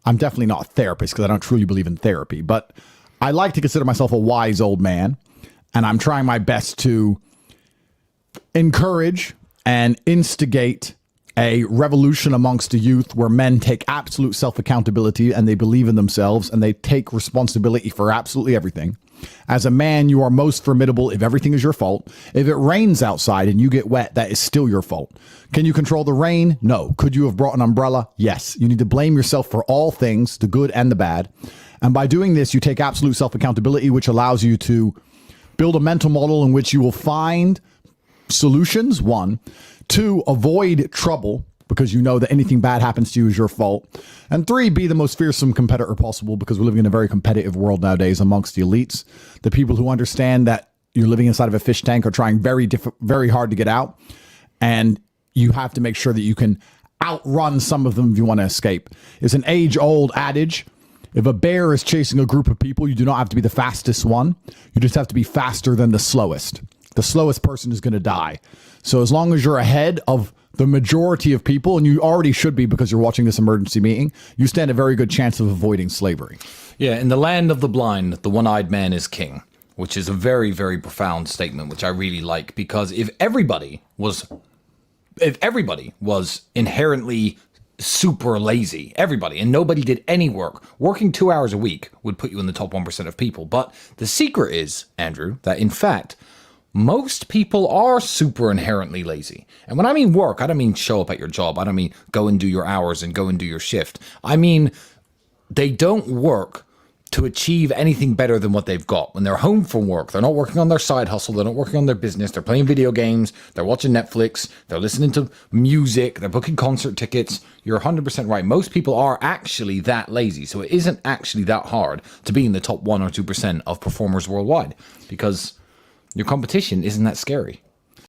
I'm definitely not a therapist because I don't truly believe in therapy, but I like to consider myself a wise old man, and I'm trying my best to encourage and instigate a revolution amongst the youth where men take absolute self-accountability and they believe in themselves and they take responsibility for absolutely everything. As a man, you are most formidable if everything is your fault. If it rains outside and you get wet, that is still your fault. Can you control the rain? No. Could you have brought an umbrella? Yes. You need to blame yourself for all things, the good and the bad. And by doing this, you take absolute self-accountability, which allows you to build a mental model in which you will find solutions, 1. 2, avoid trouble because you know that anything bad happens to you is your fault. And 3, be the most fearsome competitor possible because we're living in a very competitive world nowadays amongst the elites. The people who understand that you're living inside of a fish tank are trying very hard to get out. And you have to make sure that you can outrun some of them if you want to escape. It's an age-old adage. If a bear is chasing a group of people, you do not have to be the fastest one. You just have to be faster than the slowest. The slowest person is going to die. So as long as you're ahead of the majority of people, and you already should be because you're watching this emergency meeting, you stand a very good chance of avoiding slavery. Yeah, in the land of the blind, the one-eyed man is king, which is a very, very profound statement, which I really like, because if everybody was inherently super lazy, everybody, and nobody did any work, working 2 hours a week would put you in the top 1% of people. But the secret is, Andrew, that in fact, most people are super inherently lazy. And when I mean work, I don't mean show up at your job. I don't mean go and do your hours and go and do your shift. I mean, they don't work to achieve anything better than what they've got. When they're home from work, they're not working on their side hustle, they're not working on their business, they're playing video games, they're watching Netflix, they're listening to music, they're booking concert tickets. You're 100% right. Most people are actually that lazy. So it isn't actually that hard to be in the top 1 or 2% of performers worldwide because your competition isn't that scary.